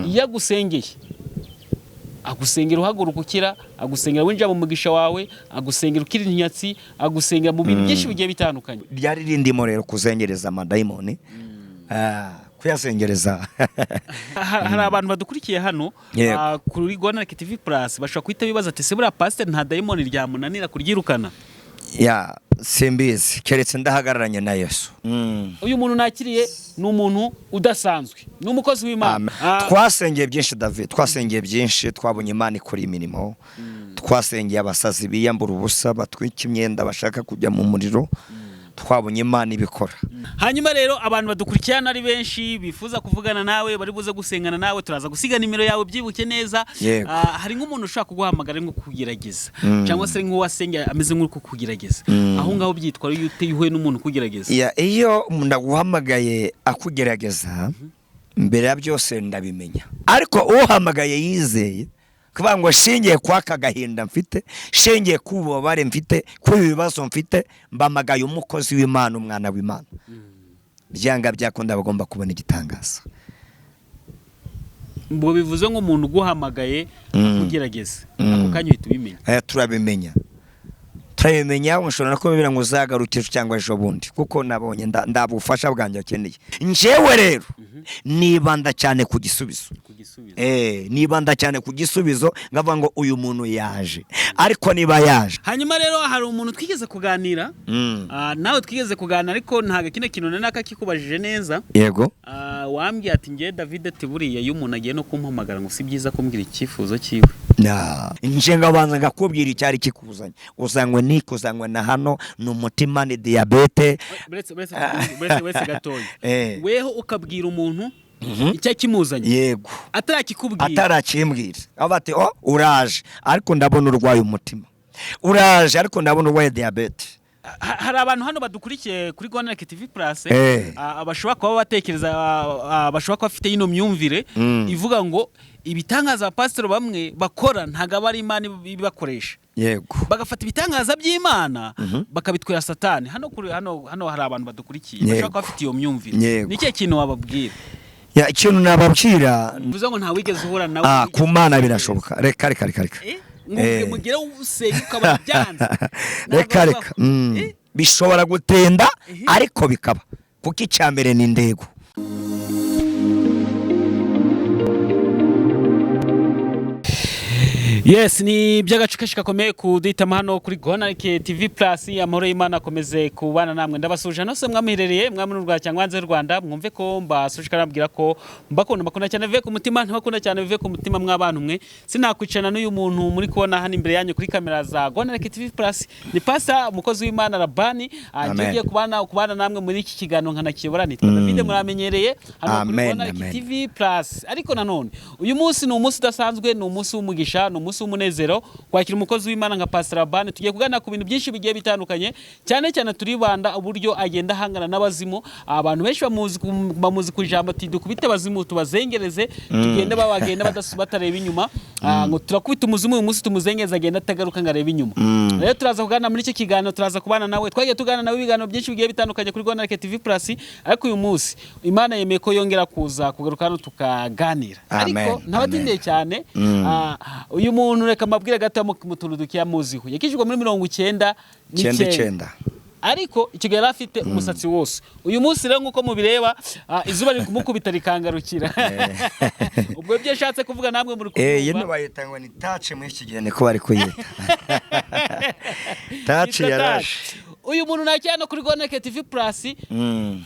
iyo agusengeye agusengera uhaguruka ukira, agusengera winjira mu mugisha wawe, agusengera ukira inyatsi, agusengera mu bintu byinshi bigiye bitandukanye. Ryari rindimo rero kuzengereza amadayimoni, kuyasengereza. Hari abantu badukurikiye hano kuri Gonareke TV Plus bashobora kwita bibaza ati se buriya pastor nta dayimoni ryamunanira kuryirukana? Ya simbizi keretse ndahagararanye na Yesu. Uyu muntu nakiriye ni umuntu udasanzwe, ni umukozi w'Imana. Twasengeye byinshi David, twasengeye byinshi, twabonye Imana ikora imirimo, twasengeye abasazi biyambura ubusa, batwika imyenda bashaka kujya mu muriro, twabonye Imana ibikora. Hanyuma rero abantu badukurikirana ari benshi bifuza kuvugana nawe, bari buze gusengana nawe, turaza gusiga nimero yawe byibuke neza. Hari nk'umuntu ushaka kuguhamagara ngo kugerageza cyangwa se nk'uwasengeye ameze nk'uri kugerageza, aho ngaho byitwa iyo uteyehuye n'umuntu kugerageza. Iyo umuntu aguhamagaye akugerageza, mbere ya byose ndabimenya, ariko uhamagaye yizeye kuba ngo shingiye kwaka gahinda mfite, shingiye kububabare mfite, kubibazo mfite, mbamagaye umukozi w'Imana, umwana w'Imana. Byanga byakunda bagomba kubona igitangaza. Mbo bivuze ngo umuntu guhamagaye kugerageza, ako kanya uhita ubimenya. Turabimenya ushobora kubibira ngo uzagarukije cyangwa ejo bundi, kuko nabonye ndabufasha bwanjye akeneye. Njewe rero nibanda cyane ku gisubizo. Nibanda cyane ku gisubizo, ngavuga ngo uyu muntu yaje, ariko niba yaje. Hanyuma rero hari umuntu twigeze kuganira, nawe twigeze kuganira, ariko ntaga kino kintu nanaka kikubajije neza. Yego. Wambwiye ati ngiye David ati buriya iyo umuntu agiye no kumpamagara ngo si byiza kumbwira icyifuzo cyiwe. Njenga banza ngakubwira icyari kikuzanye, uzanywe nikuzanywe na hano n'umutima ni diabete. Bretse gatoya. Weho ukabwira umuntu icyo kimuzanye. Yego. Atarakimbwira. Abati uraje ariko ndabona urwaye umutima. Uraje ariko ndabona urwaye diabete. Hari abantu hano badukurikiye kuri Gonareke TV Plus, bashobora kuba batekereza, bashobora kuba bafite ino myumvire ivuga ngo ibitangaza pastor bamwe bakora ntago bari Imana ibibakoresha. Yego. Bagafata ibitangaza by'Imana bakabitwera Satani. Hano hari abantu badukurikiye bashobora kuba bafite iyo myumvire. Ni cyo kintu wababwira? Ikintu nababwira bivuze ngo nta wigeze uhura nawe. Ku Mana birashoboka. Reka. Mugire usenge ukaba byanze. Reka. Bishobora gutenda ariko bikaba. Kuko icyambere ni ndego. Yes, ni by'agacukeshi gakomeye kuditama hano kuri Gonareke TV Plus. Amahoro y'Imana akomeze kubana namwe. Ndabasuje no se mwamiherereye mwami n'u Rwanda cyangwa hanze y'u Rwanda, mwumve ko mbasuje karambwira ko mbakunda cyane bive ku mutima, ntibakunda cyane bive ku mutima mw'abantu mwe. Sinakwicana n'uyu muntu muri kubona hano imbere yanyu kuri kamera za Gonareke TV Plus. Ni pastor umukozi w'Imana Rabani, agiye kubana namwe muri iki kiganiro nkanakiyobora. Nitwa David, muramenyereye hano kuri Gonareke TV Plus. Ariko nanone uyu munsi ni umunsi udasanzwe, ni umunsi w'umugisha, ni umunsi w'umunezero kwakira umukozi w'Imana nka Pastor Rabani. Tugiye kuganira ku bintu byinshi bigiye bitandukanye, cyane turibanda uburyo agenda hangana n'abazimu. Abantu benshi bamuzi ku ijambo ati dukubite abazimu tubazengereze, tugende bagenda batareba inyuma, ngo turakubita umuzimu uyu munsi tumuzengereza agenda atagaruka ngareba inyuma. Rero turaza kuganira muri iki kiganiro, turaza kubana nawe, twagiye tugana nawe ibiganiro byinshi bigiye bitandukanye kuri Gonareke TV Plus. Ariko uyu munsi Imana yemeye ko yongera kugaruka hano tukaganira. Ariko ntabatindiye cyane. Uyu muntu reka mabwire gato mu tuntu dukiya muziho, yakijwe muri 99. Ariko ikigera afite umusatsi wose. Uyu munsi rero nkuko mubireba, izuba riri kumukubita rikangarukira. Ubwo byo yashatse kuvuga namwe muri kumva. Yeno bayitangwa ni touch muri iki gihe niko bari kuyita. Touch yarashe. Uyu muntu nakiyano kuri Gonareke TV Plus,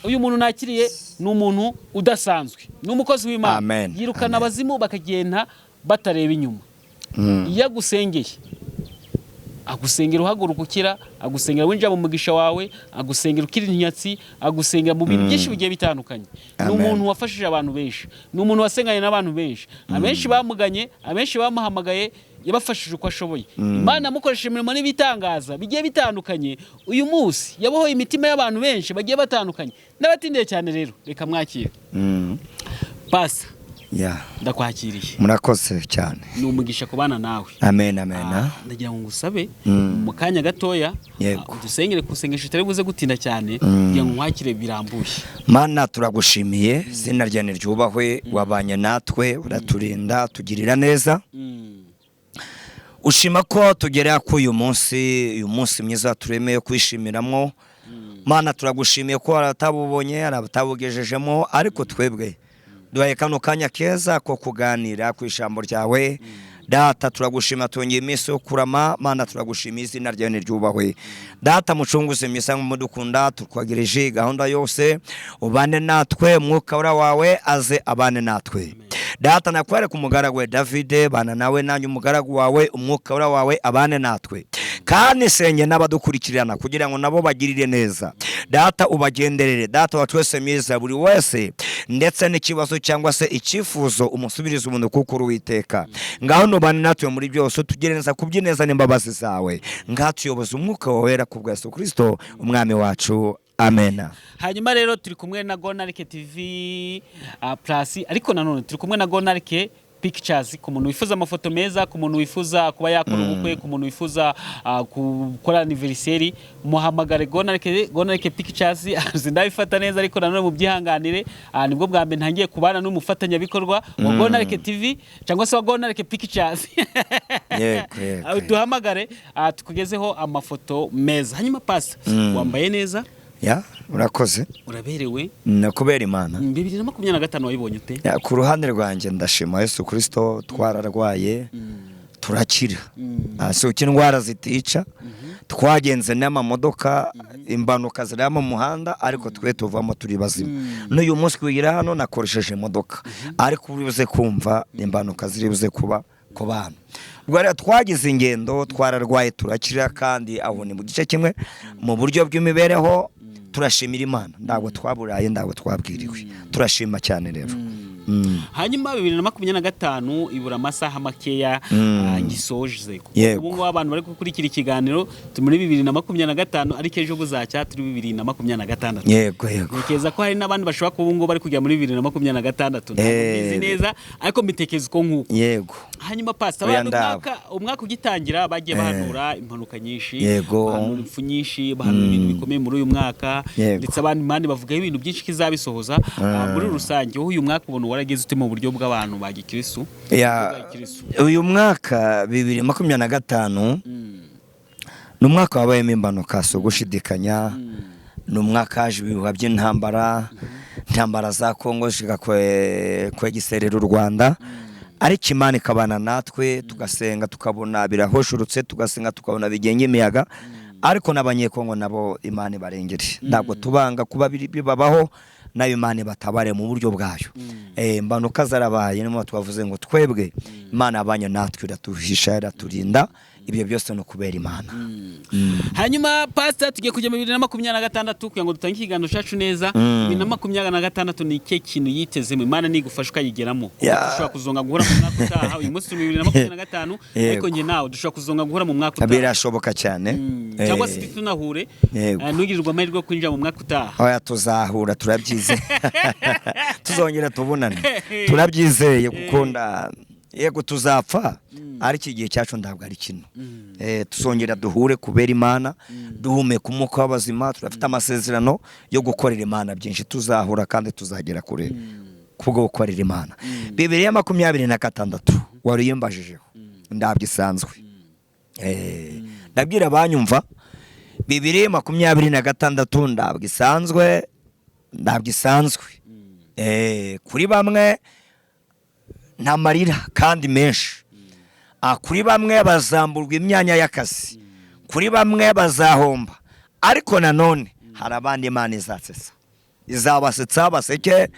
uyu muntu nakiriye ni umuntu udasanzwe, ni umukozi w'Imana. Yirukana abazimu bakagenda batareba inyuma. Iyo agusengeye agusengera uhaguruka ukira, agusengera winjira mu mugisha wawe, agusengera ukira inyatsi, agusengera mu bintu byinshi bigiye bitandukanye. Ni umuntu wafashije abantu benshi, ni umuntu wasenganye n'abantu benshi. Abenshi bamuganye, abenshi bamuhamagaye, yabafashije uko ashoboye. Imana amukoresheje imirimo n'ibitangaza bigiye bitandukanye. Uyu munsi yabohoye imitima y'abantu benshi bagiye batandukanye. N'abatindiye cyane rero reka mwakire. Pastor ndakwakiriye. Murakoze cyane. Ni umugisha kubana nawe. Amen amen. Ndagira ngo ngusabe mu kanya gatoya udusengere kusengesha utari buze gutinda cyane kugira ngo nkwakire birambuye. Mana turagushimiye, izina ryawe ryubahwe, wabanye natwe uraturinda tugirira neza. Ushima ko tugera ku uyu munsi mwiza turemeye kwishimiramo. Mana turagushimiye ko aratabubonye aratabugejejemo, ariko twebwe duhaye kano kanya keza ko kuganira ku ijambo ryawe. Data turagushima tongeye iminsi yo kurama. Mana turagushimiye, izina ryawe niryubahwe. Data mucunguze misa mudukunda, tukwagereje gahunda yose, ubane natwe, mwuka wawe aze abane natwe. Data nakwere ku mugaragu we David, bana nawe nanyu umugaragu wawe, umwuka wawe abane natwe. Kandi senge n'abadukurikirana kugira ngo nabo bagirire neza. Data ubagenderere, data watwese myiza buri wese, ndetse n'ikibazo cyangwa se icyifuzo umusubirize umuntu kuko Uwiteka. Ngaho nubane natwe muri byose, tugire neza kubyineza n'imbabazi zawe. Ngaho tuyoboze umwuka wawe wera ku bwa Yesu Kristo umwami wacu. Amen. Hanyuma rero turi kumwe na Gonarike TV Plus, ariko nanone turi kumwe na Gonarike Pictures, ku muntu wifuza amafoto meza, ku muntu wifuza kuba yakora ubukwe, ku muntu wifuza gukora anniversary, muhamagare Gonarike Pictures. Zindabifata neza ariko nanone mu byihanganire, nibwo bwa mbere ntangiye kubana n'umufatanya bikorwa wa Gonarike TV cyangwa se wa Gonarike Pictures. Duhamagare tukugezeho amafoto meza. Hanyuma Pastor, wambaye neza? Urakoze. Uraberewe. Nakubera Imana. 2025 wayibonye ute? Ku ruhande rwanjye ndashima Yesu Kristo, twararwaye turakira. So indwara zitica, twagenze n'amamodoka, imbanuka ziri mu muhanda, ariko twe tuvamo turi bazima. N'uyu munsi kugira hano nakoresheje imodoka, ariko uribuze kumva imbanuka ziri buze kuba ku bantu. Ubwo rero twagize ingendo, twararwaye turakira, kandi aho ni mu gice kimwe mu buryo bw'imibereho. Turashimira Imana, ntabwo twaburaye, ntabwo twabwiriwe, turashima cyane rero. Hanyuma 2025 ibura amasaha makeya ngisoje. Ubu ngo abantu bari gukurikira ikiganiro muri 2025, ariko ejo buzacya turi 2026. Yego. Ntekeza ko hari n'abandi bashobora kuba ngo bari kujya muri 2026, ntabwo neza, ariko mitekeza ko nkuko. Yego. Hanyuma Pastor, abantu umwaka ugitangira bagiye bahanura impanuka nyinshi, bahanura impfu nyinshi, bahanura ibintu bikomeye muri uyu mwaka, ndetse abandi bavuga ibintu byinshi kizabisohoza. Muri rusange uyu mwaka ubona warageze ute mu buryo bw'abantu ba gikristo? Uyu mwaka 2025 ni umwaka wabayemo imbanuka so gushidikanya. Ni umwaka haje ibihuha by'intambara za Kongo kwegiserera u Rwanda, ariko Imana ikabana natwe, tugasenga tukabona birahoshurutse, tugasenga tukabona bigenge imiyaga, ariko n'abanyekongo nabo Imana ibarengere. Ntabwo tubanga kuba bibabaho, nayo Imana batabare mu buryo bwayo. Imbanuka zarabaye, nimo twavuze ngo twebwe Imana abanye natwe, iratuhisha, iraturinda. Ibyo byose no kubera Imana. Hanyuma Pastor, tugiye kujya mu 2026 kugira ngo dutange ikiganiro cyacu neza. 2026 ni iki kintu yitezemo Imana nigufasha ukayigeramo? Dushobora kuzonga guhura mu mwaka utaha. Uyu munsi 2025, ariko nge nawe dushobora kuzonga guhura mu mwaka utaha. Birashoboka cyane. Cyangwa se tunahure, nugirirwa amahirwe yo kwinjira mu mwaka utaha. Oya, tuzahura, turabyize. Tuzongera tubonane. Turabyizeye gukunda. Yego tuzapfa, ariko igihe cyacu ntabwo ari kino. Tuzongera duhure kubera Imana, duhumeka umwuka w'abazima. Turafite amasezerano yo gukorera Imana byinshi, tuzahura kandi tuzagera kure kubwo gukorera Imana. 2026 wariyembajijeho, ndabyo isanzwe. Ndabwira abanyumva 2026 ndabyo isanzwe. Kuri bamwe nta marira kandi menshi. Kuri bamwe bazamburwa imyanya y'akazi, kuri bamwe bazahomba, ariko nanone hari abandi Imana izasetsa, izabasetsa baseke.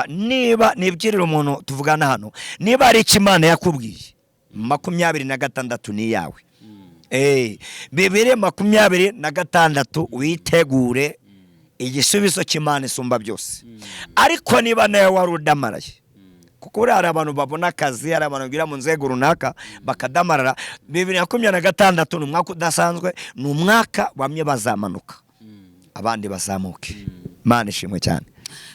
Niba nibyirira umuntu tuvugana hano, niba ari Imana yakubwiye 2026 ni yawe. 2026 witegure igisubizo cy'Imana isumba byose. Ariko niba nawe warudamaraye, kuko hari abantu babona akazi, hari abantu bigira mu nzego runaka bakadamarara, 2026 ni umwaka udasanzwe, ni umwaka bamwe bazamanuka abandi bazamuke. Imana ishimwe cyane.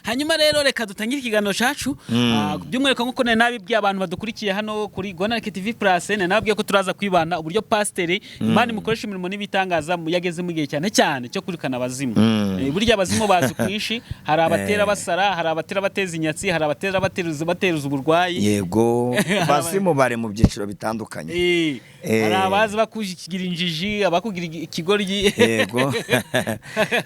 hanyuma rero reka dutangire ikiganiro cacu by'umwihariko nkuko nari nabibwiye abantu badukurikiye hano kuri Gonarike TV Plus, nari nababwiye ko turaza kwibana uburyo pasiteri Imana imukoresha imirimo n'ibitangaza yageze mu gihe cyane cyane cyo kurikana abazimu. Burya abazimu bazi kwinshi, hari abatera basara, hari abatera bateza inyatsi, hari abatera bateruza uburwayi. Yego, abazimu bari mu byiciro bitandukanye. Hari abazi bakugira injiji, abakugira ikigoryi. Yego.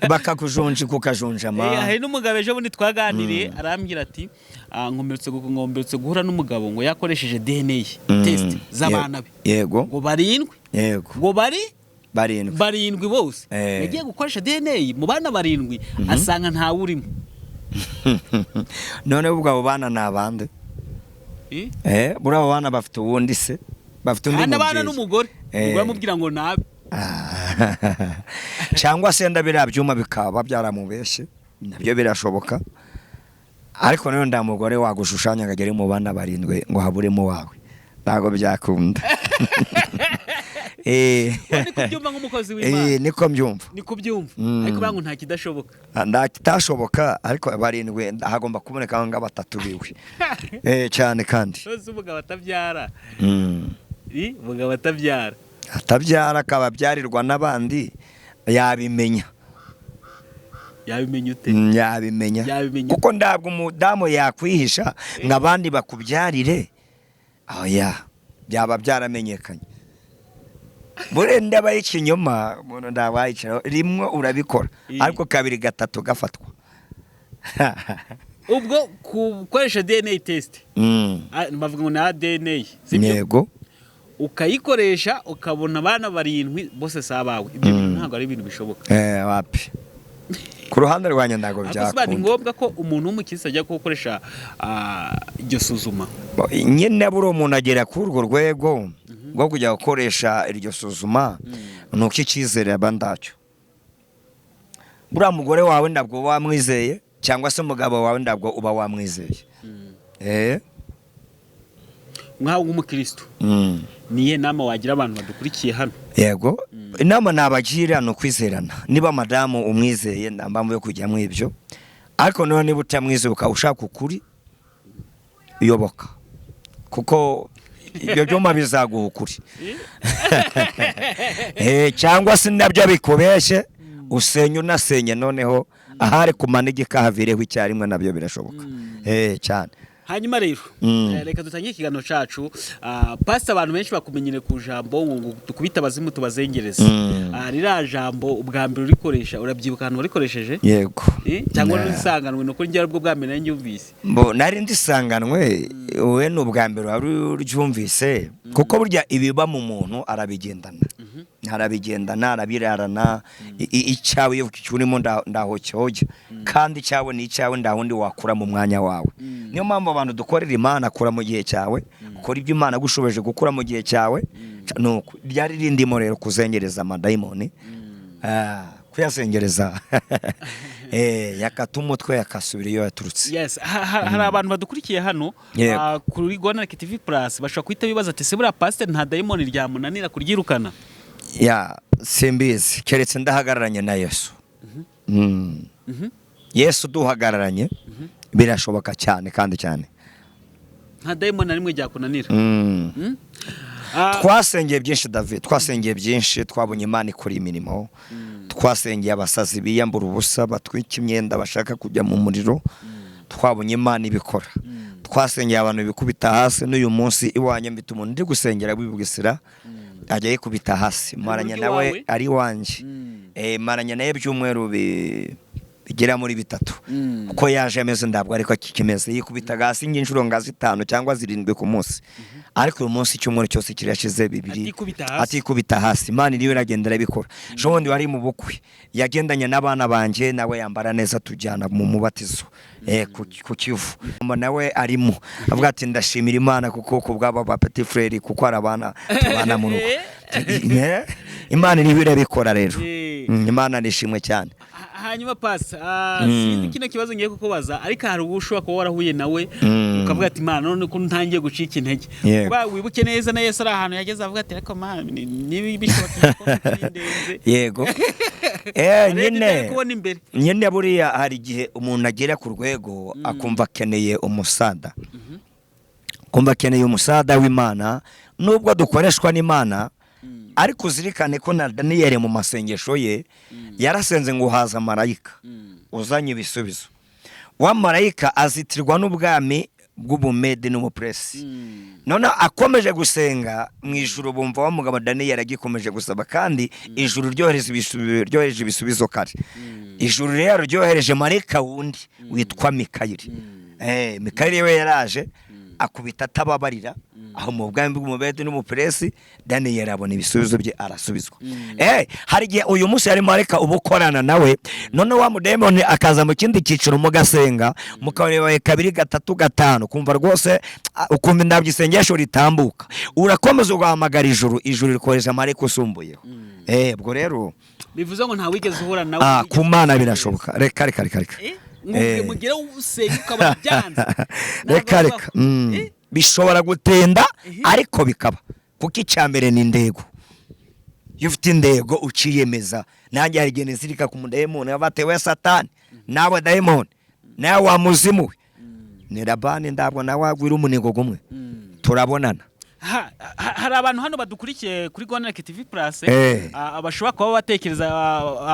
Bakakujonje kukajonjama. Hari n'umugabo ejo bundi twaganiriye arambwira ati ngomberetse guhura n'umugabo ngo yakoresheje DNA test z'abana be. Yego. Ngo barindwi. Yego. Ngo barindwi bose. Yagiye gukoresha DNA mu bana barindwi asanga nta urimo. None ubwo abo bana nabande? Buri abo bana bafite uwundi se? Bafite undi mubyeyi. Abana n'umugore. Bamubwira ngo nabe. Cyangwa se ndabira byuma bikaba byaramubeshe. Nabyo birashoboka. Ariko none ndamugore wagushushanya akagera mu bana barindwi ngo haburemo wawe. Ntago byakunda. Niko byumva nk'umukozi w'Imana. Niko mbyumva. Niko byumva. Ariko bangu nta kidashoboka. Nta kitashoboka, ariko barindwi hagomba kuboneka nga batatu biwe. Cyane kandi. Soze umugabo atabyara. Umugabo atabyara. Atabyara akababyarirwa n'abandi yabimenya. Yabimenya ute? Yabimenya. Kuko ndabwo umudamu yakwihisha ngabandi bakubyarire. Oya, byaba byaramenyekanye. Burenda bayikinyoma, umuntu ndabayicara rimwe urabikora, ariko kabiri gatatu gafatwa. Ubwo gukoresha DNA test. Bavuga ngo na DNA. Yego. Ukayikoresha ukabona abana barindwi bose sabawe. Ibyo ntabwo ari ibintu bishoboka. Wapi. Ku ruhande rwanya ndago byakunda. Ni ngombwa ko umuntu w'umukirisa ajya gukoresha iryo suzuma. Nyine buri umuntu agera kuri urwo rwego rwo kujya gukoresha iryo suzuma, nuko icyizere abandacyo. Buriya mugore wawe ndabwo wamwizeye, cyangwa se umugabo wawe ndabwo uba wamwizeye. Mwawe nk'umukristo. Niye nama wagira abantu badukurikiye hano? Yego. Inama nabagira no kwizerana. Niba madamu umwizeye ndambamwe yo kujya mu ibyo. Ariko none niba utamwizeye ukaushaka ukuri yoboka. Kuko ibyo byoma bizaguha ukuri. Cyangwa se nabyo bikobeshe usenye unasenye noneho ahari kumanige kahavireho icyarimwe nabyo birashoboka. Cyane. Hanyuma rero reka dutangire ikiganiro cacu. Pastor abantu benshi bakumenyere ku jambo ngo tukubita abazimu tubazengereza. Rira jambo ubwa mbere urikoresha urabyibuka hano urikoresheje? Yego. Cyangwa n'usanganwe no kuri njye bwa mbere nyumvise. Nari ndisanganwe we n'ubwa mbere wari uryumvise kuko burya ibiba mu muntu arabigendana. Harabigendana arabirarana icyawe yo cyurimo ndaho cyoje kandi cyawe ni icyawe ndahundi wakura mu mwanya wawe. Niyo mpamvu abantu dukorera Imana kura mu gihe cyawe, ukora ibyo Imana gushobeje gukura mu gihe cyawe. Nuko ryari rindimo rero kuzengereza amadayimoni, kuyasengereza yakata umutwe yakasubira iyo yaturutse. Yes, hari abantu badukurikiye hano kuri Gonarike TV Plus bashaka kwita bibaza ati se buriya pastor nta dayimoni ryamunanira kuryirukana? Simbizi keretse ndahagararanye na Yesu. Yesu duhagararanye birashoboka cyane kandi cyane. Nta dayimoni rimwe ryakunanira. Twasengeye byinshi David, twasengeye byinshi, twabonye Imana ikora imirimo. Twasengeye abasazi biyambura ubusa batwika imyenda bashaka kujya mu muriro. Twabonye Imana ibikora. Twasengeye abantu bikubita hasi n'uyu munsi iwanye mbita umuntu ndi gusengera bibwisira ajya yikubita hasi. Maranya nawe ari wanje. Maranya naye byumweru bigera muri bitatu. Uko yaje ameze ndabwo ariko kikimeze yikubita hasi nginshuro ngazi 5 cyangwa 7 ku munsi. Ariko uyu munsi cyumweru cyose kirashize 2 atikubita hasi. Imana iriwe iragendera bikora. Jondi wari mu bukwe yagendanye n'abana banje nawe yambara neza tujyana mu mubatizo ku Kivu. Nawe arimo avuga ati ndashimira Imana kuko kubwaba ba petit frère kuko arabana tubana mu rugo. Imana iriwe irabikora rero. Imana nishimwe cyane. Hanyuma pasa sinzi kino kibazo ngiye kukubaza ariko hari ubushobora kuba warahuye nawe ukavuga ati Imana none ko ntangiye gucika intege. Wibuke neza na Yesu ari ahantu yageze avuga ati ariko Imana niba bishoboka ko ndenze. Yego. nyine buriya hari igihe umuntu agera ku rwego akumva akeneye umusada, kumva akeneye umusada w'Imana, nubwo dukoreshwa n'Imana, ariko uzirikane ko na Daniyeli mu masengesho ye yarasenze ngo haza marayika uzanye ibisubizo. Wa marayika azitirwa n'ubwami bw'Ubumedi n'Ubuperesi. None akomeje gusenga mu ijuru, bumva wa mugabo Daniyeli agikomeje gusaba, kandi ijuru ryohereje ibisubizo kare. Ijuru rero ryohereje marayika wundi witwa Mikayeli. Mikayeli we yaraje akubita atababarira aho mu bwami bw'Umubedi n'Umuperesi. Daniyeli abona ibisubizo bye arasubizwa. Hari igihe uyu munsi yari marayika ubukorana nawe, none wa mudemoni akaza mu kindi cyiciro mugasenga, mukareba 2 3 5, kumva rwose ukumva ndabyisengesho ritambuka, urakomeza ugahamagara ijuru rikoresha marayika usumbuyeho. Ubwo rero bivuze ngo nta wigeze uhura nawe ku Mana birashoboka. Reka mugera usenga ukaba byanze, reka bishobora gutenda, ariko bikaba kuko icyambere ni indego. Iyo ufite indego uciyemeza, nanjye hari igihe nizirika ku mudayimoni wabatewe Satani, nawe dayimoni nawe wa muzimu we ni Labani, ndabwo nawe wagwira umunigo gumwe turabonana. Hari abantu hano badukurikiye kuri Rwanda TV Plus, abashobora kuba batekereza,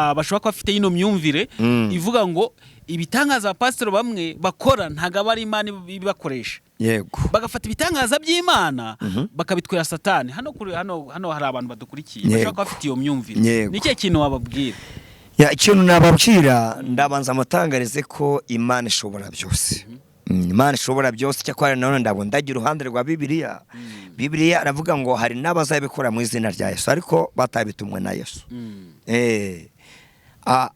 abashobora kuba bafite ino myumvire ivuga ngo ibitangaza pastor bamwe bakora ntago aba ari Imana ibibakoresha. Yego, bagafata ibitangaza by'Imana bakabitwera Satani. Hano hari abantu badukurikiye bashobora kuba bafite iyo myumvire. Ni cyo kintu wababwira? Ikintu nababwira, ndabanza amatangarize ko Imana ishobora byose. Imana ishobora byose. Cyakora none ndabona ndagira uruhande rwa Bibiliya. Bibiliya aravuga ngo hari n'abazabikora mu izina rya Yesu, ariko batabitumwe na Yesu.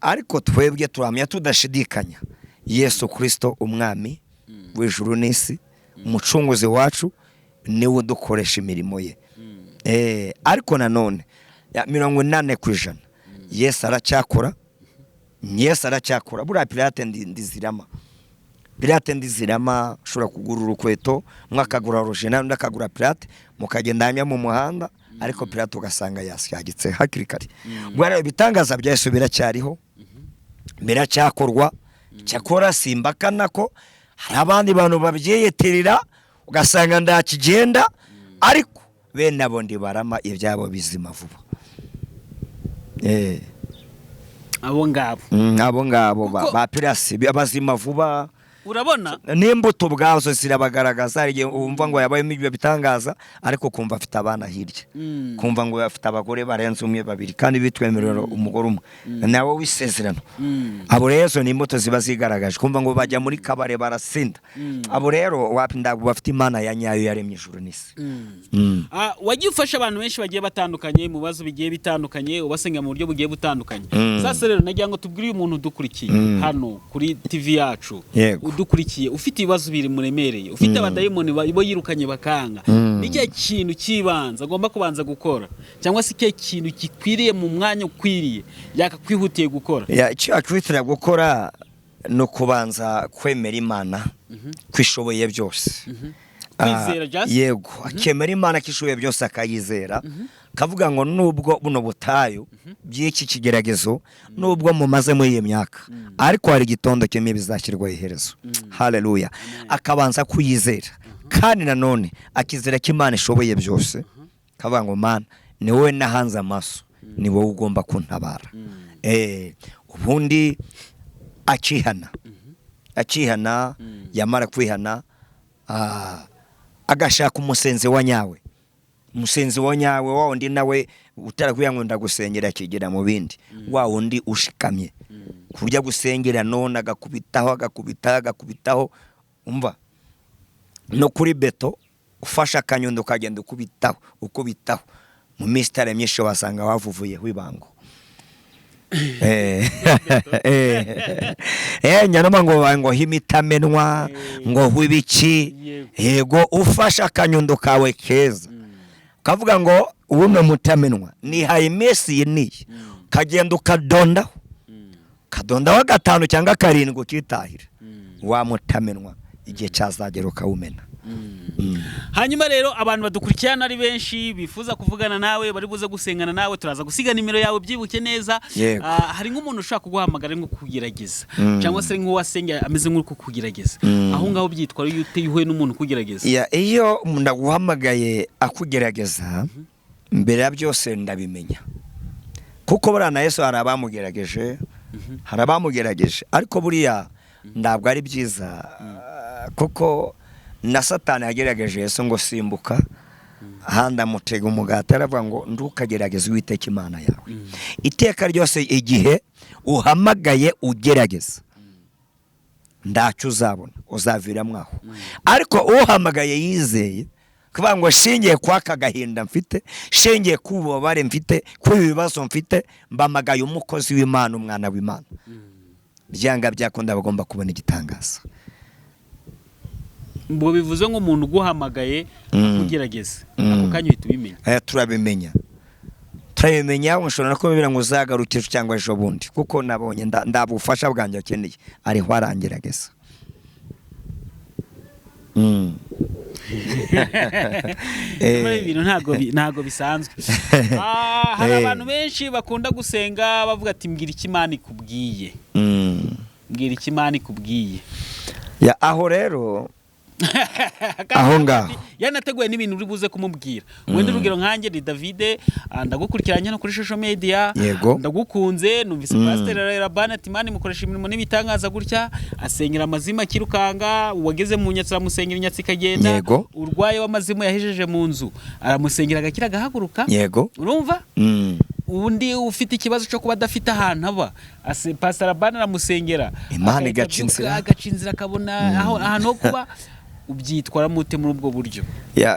Ariko twebwe turamya tudashidikanya Yesu Kristo umwami w'ijuru n'isi, umucunguzi wacu, niwe udukoresha imirimo ye. Ariko nanone 80% Yesu aracyakora. Buriya Pirate ndizirama ushobora kugura urukweto, mwakagura original undi akagura pirate, mukagenda hamwe mu muhanda, ariko pirate ugasanga yasyagitse hakiri kare. Bwana ibitangaza bya Yesu biracyariho, biracyakorwa. Cyakora simbakana ko hari abandi bantu babyeyeterera ugasanga ndakigenda, ariko bene abo ndi barama ibyabo bizima vuba. Abo ngabo ba pirasi abazima vuba. Urabona n'imbuto bwazo zirabagaragaza. Igihe umva ngo yabayemo ibyo bitangaza, ariko kumva afite abana hirya, kumva ngo afite abagore barenze 1 2, kandi bitwemerera umugore umwe nawe wisezerano. Abo rero ni imbuto ziba zigaragaje. Kumva ngo bajya muri kabare barasinda. Abo rero wapi ndago bafite Imana ya nyayo yaremye ijuru n'isi. Wagiye ufasha abantu benshi bagiye batandukanye mu bazo bigiye bitandukanye, ubasenga mu buryo bugiye butandukanye. Sasa rero nagira ngo tubwire umuntu dukurikiye hano kuri TV yacu, udukurikiye ufite ibibazo biri muremereye, ufite abadayimoni bo yirukanye bakanga, n'icyo kintu kibanza agomba kubanza gukora, cyangwa se icyo kintu gikwiriye mu mwanya ukwiriye yakakwihutiye gukora? Icyo akwitira gukora no kubanza kwemera Imana kwishoboye byose. Yego, akemera Imana kishoboye byose, akayizera, kavuga ngo nubwo buno butayo by'iki kigeragezo, nubwo mumaze muri iyi myaka, ariko hari igitondo kimwe bizashyirwa iherezo. Haleluya. Akabanza kuyizera, kandi nanone akizera ko Imana ishoboye byose, kavuga ngo Mana ni wowe nahanze amaso, ni wowe ugomba kuntabara. Ubundi akihana, yamara kwihana, agashaka umusenzi wa nyawe. Umusenzi wa nyawe wa undi nawe utarakuya ngo ndagusengera kigera mu bindi, wa undi ushikamye kurya gusengera none agakubitaho. Umva, no kuri beto ufasha akanyundo kagenda ukubitaho mu mistare myinshi wasanga wavuvuye wibango. Nyanoma ngo himitamenwa ngo hwibiki. Yego, ufasha akanyundo kawe keza, kavuga ngo ubume mutamenwa ni hayimesi yiniye, kagenda ukadondaho 5 cyangwa 7 kitahira, wa mutamenwa igihe cyazagera ukawumena. hanyuma rero abantu badukurikirana ari benshi bifuza kuvugana nawe bari buze gusengana nawe turaza gusiga nimero yawe byibuke neza. Hari nk'umuntu ushaka kuguhamagara nko kugerageza cyangwa se nk'uwasengera ameze nk'uri kugerageza aho ngaho byitwara iyo uteyehuye n'umuntu kugerageza. Iyo umuntu aguhamagaye akugerageza mbere ya byose ndabimenya kuko burana Yesu hari abamugerageje ariko buriya ntabwo ari byiza kuko na Satani yagerageje Yesu ngo simbuka handa mutega umugati aravuga ngo ndukagerageza Uwiteka Imana yawe. Iteka ryose igihe uhamagaye ugerageza ndacu uzabona uzaviramwo aho ariko uhamagaye yizeye kuvuga ngo shingiye kwa kagahinda mfite shingiye kububabare mfite kubibazo mfite mbamagaye umukozi w'Imana umwana w'Imana byanga byakunda bagomba kubona igitangaza. Mbo bivuze ngo umuntu uguhamagaye kugerageza ako kanya uhita ubimenya. Turabimenya ushobora no kubibira ngo uzagarukire cyangwa ejo bundi kuko nabonye ndabufasha bwanjye akeneye ariho arangerageza. Ibintu ntago bisanzwe. Hari abantu benshi bakunda gusenga bavuga ati mbwira iki Imana ikubwiye. Mbwira iki Imana ikubwiye. Aho rero aho ngaho yanateguye n'ibintu uri buze kumubwira. Wenda urugero nkanjye ni David ndagukurikiranye no kuri social media ndagukunze numvise Pastor Rabana ati Imana imukoresha imirimo n'ibitangaza gutya asengera amazima kirukanga wageze mu nyatsi aramusengera inyatsi kagenda urwaye w'amazima yahejeje mu nzu aramusengera agakira gahaguruka. Urumva undi ufite ikibazo cyo kuba adafite ahantu aba Pastor Rabana aramusengera Imana igacinzira akabona ahantu ho kuba ubyitwara mute muri ubwo buryo.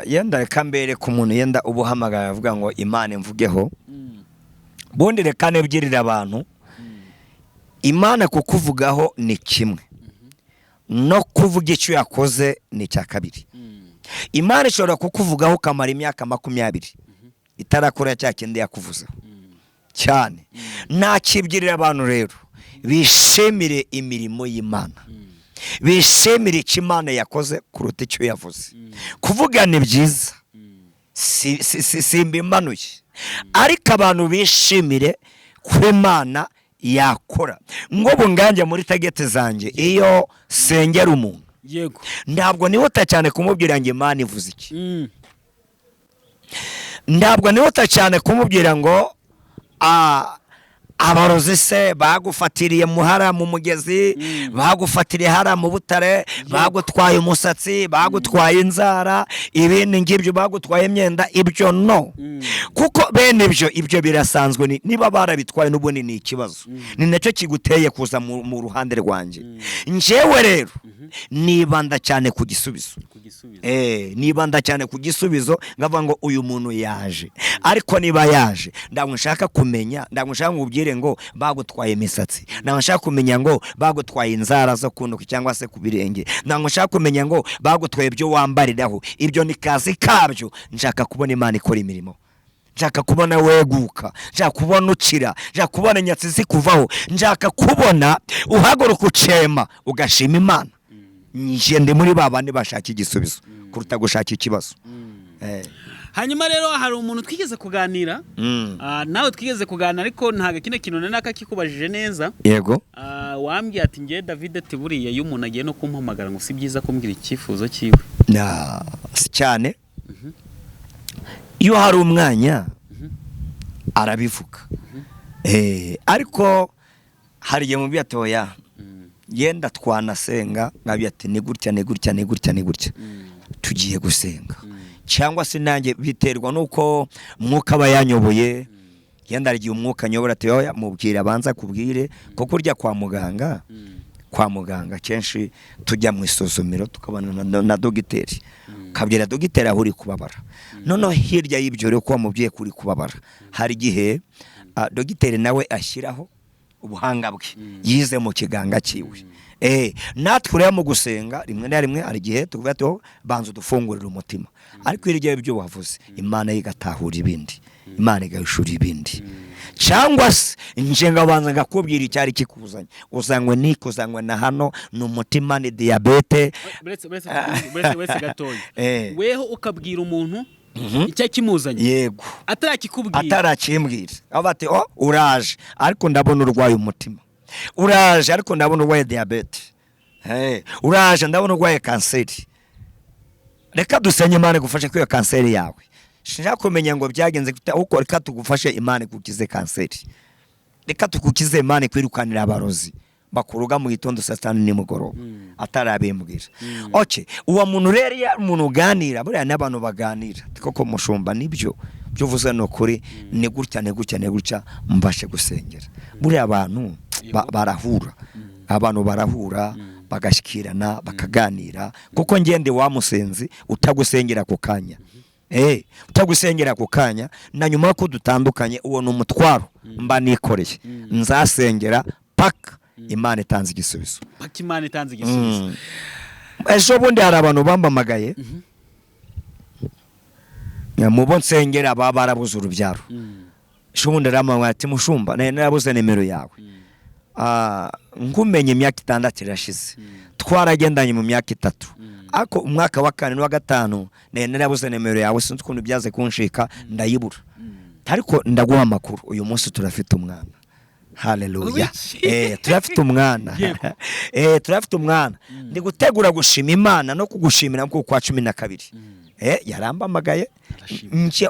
Yenda reka mbere ku muntu yenda ubuhamagara avuga ngo Imana imvugeho bundi reka nebyirira abantu Imana kukuvugaho ni kimwe no kuvuga icyo yakoze ni cya kabiri. Imana ishobora kukuvugaho kamara imyaka 20 itarakora cya kindi yakuvuza cyane. Nakibyirira abantu rero bishimire imirimo y'Imana bishimire icyo Imana yakoze kuruta icyo yavuze. Kuvuga ni byiza simbimanuye ariko abantu bishimire ko Imana yakora. ngo bunganjye muri tagete zanjye iyo sengera umuntu ntabwo nihuta cyane kumubwira ngo Imana ivuze iki. Ntabwo nihuta cyane kumubwira ngo abarozi se bagufatiriye muhara mu mugezi bagufatiriye hara mu butare bagutwaye umusatsi bagutwaye inzara ibindi ngibyo bagutwaye imyenda ibyo no kuko bene ibyo birasanzwe niba barabitwaye n'ubundi ni ikibazo ni nacyo kiguteye kuza mu ruhande rwanjye. Njewe rero nibanda cyane ku gisubizo nibanda cyane ku gisubizo ngavuga ngo uyu muntu yaje ariko niba yaje ndabwo nshaka kumenya ndabwo nshaka ngubwire ngo bagutwaye imisatsi ndabwo nshaka kumenya ngo bagutwaye inzara zo kunduka cyangwa se ku birenge ndabwo nshaka kumenya ngo bagutwaye ibyo wambariraho ibyo ni kazi kabyo. Nshaka kubona Imana ikora imirimo nshaka kubona weguka nshaka kubona ukira nshaka kubona inyatsi zikuvaho nshaka kubona uhaguruka ucema ugashima Imana. Njye muri babandi bashaka igisubizo kuruta gushaka ikibazo. Hanyuma rero hari umuntu twigeze kuganira nawe twigeze kuganira ariko ntaga kino kintu naka kikubajije neza. Wambwiye ati ngiye David ati buriya iyo umuntu agiye no kumpamagara ngo si byiza kumbwira icyifuzo cyiwe. Si cyane iyo hari umwanya arabivuga ariko hari igihe mu byatoya yenda twanasenga ngabi ati ni gutya tugiye gusenga cyangwa se nanjye biterwa nuko mwuka bayanyoboye yenda rigiye umwuka nyobora ati oya mubwira abanza kubwire kuko urya kwa muganga kenshi tujya mu isuzumiro tukabana na dogiteri kabwira dogiteri aho uri kubabara none hirya y'ibyo rero ko mubwiye kuri kubabara hari gihe dogiteri nawe ashyiraho ubuhanga bwe yize mu kiganga cyiwe. Natwe rero mu gusenga rimwe na rimwe hari igihe tuvuga ati banza udufungurira umutima, ariko iri gihe byo wavuze Imana yigatahura ibindi, Imana igahishura ibindi. Cyangwa se inshenga banza ngakubwira icyari kikuzanye, uzanywe nikuzanywe na hano n'umutima ni diabete. Buretse gatoya weho ukabwira umuntu icyo kimuzanye, yego atarakimbwira abati uraje ariko ndabona urwaye umutima, uraje ariko ndabona urwaye diabete, uraje ndabona urwaye kanseri. Reka dusenye Imana gufashe kwiyo kanseri yawe. Sinja kumenya ngo byagenze uko, reka tugufashe Imana kukize kanseri, reka tukukize Imana kwirukanira abarozi bakuruga mu gitondo saa 5 nimugoroba atarabimbwira. Uwo muntu rero ya umuntu uganira buriya n'abantu baganira koko mushumba nibyo byuvuze no kuri ni gutya mbashe gusengera. Buriya abantu barahura, abantu barahura bagashikirana bakaganira, kuko ngende wa musenzi utagusengera ku kanya, utagusengera ku kanya na nyuma ko dutandukanye uwo n'umutwaro mba nikoreye, nzasengera paka Imana itanze igisubizo. Imana itanze igisubizo. Ejo bundi hari abantu bambamagaye mubo nsengera barabuze urubyaro. Ejo bundi ramwe ati mushumba narabuze nimero yawe. Ngumenye imyaka 6 irashize, twaragendanye mu myaka 3, ako umwaka wa 4 n'wa 5 narabuze nimero yawe, sinzi ukuntu byaze kunshika ndayibura, ariko ndaguha amakuru uyu munsi turafite umwana. Haleluya. Turafite umwana. Turafite umwana. Ndi gutegura gushima Imana no kugushimira ko kwa 12. Yarambamagaye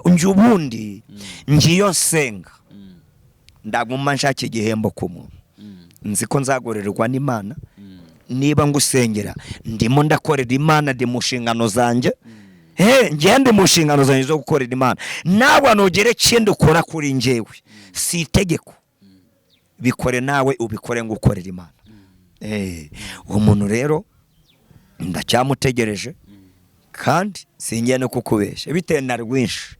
ubundi ngiyo nsenga ndaguma nshaka igihembo ku muntu, nzi ko nzagorerwa n'Imana niba ngusengera, ndimo ndakorera Imana ndi mu nshingano zanje. Ngende mu nshingano zanje zo gukorera Imana. Nawe nogere kindi ukora kuri njyewe si itegeko, bikore nawe ubikore ngo ukorera Imana. Uwo muntu rero ndacyamutegereje kandi singiye no kukubesha bitewe na rwinshi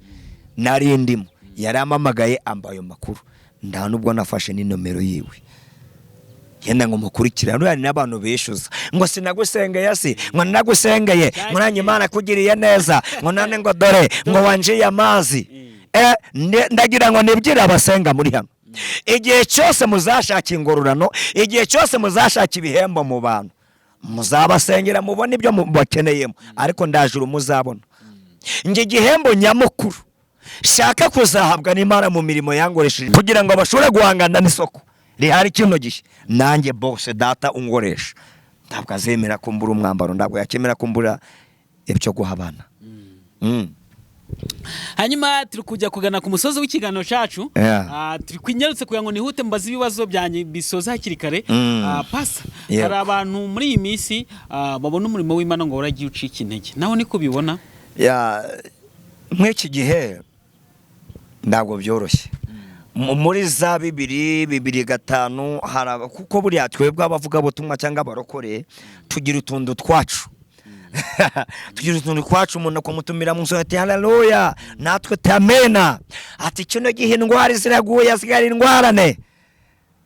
nari ndimo. Yaramamagaye ambaye makuru, nda nubwo nafashe ni nomero yiwe, yenda ngo mukurikira. Ruri n'abantu beshuza ngo sinagusengeye si ngo nagusengeye ngo nanjye Imana kugiriye neza ngo nane ngo dore ngo wanjiye amazi. Ndagira ngo nibyira abasenga muri hano, igihe cyose muzashaka ingororano, igihe cyose muzashaka ibihembo mu bantu, muzabasengera mubone ibyo mubakeneyemo, ariko ndajuru muzabona. Nge igihembo nyamukuru shaka kuzahabwa n'Imana mu mirimo yangoresheje kugira ngo bashobore guhangana n'isoko rihari kino gihe. Nanjye bose data ungoresha ntabwo azemera kumbura umwambaro, ntabwo yakemera kumbura ibyo guha abana. Hanyuma turi kujya kugana ku musozi w'ikiganiro cyacu. Turi kwinyarutse kugira ngo nihute mbaze ibibazo byanjye bisoza hakiri kare. Pasa hari abantu muri iyi minsi babona umurimo w'Imana ngo waragiye ucika intege, naho niko bibona? Mw'iki gihe ntabwo byoroshye. Muri za 2:5 haraba, kuko buriya twebwe abavuga butumwa cyangwa abarokore tugira utundu twacu. Tugira utundu twacu, umuntu kumutumira mu nsoro ati haleluya natwe tamena, ati kino gihe indwara ziraguye asigara indwarane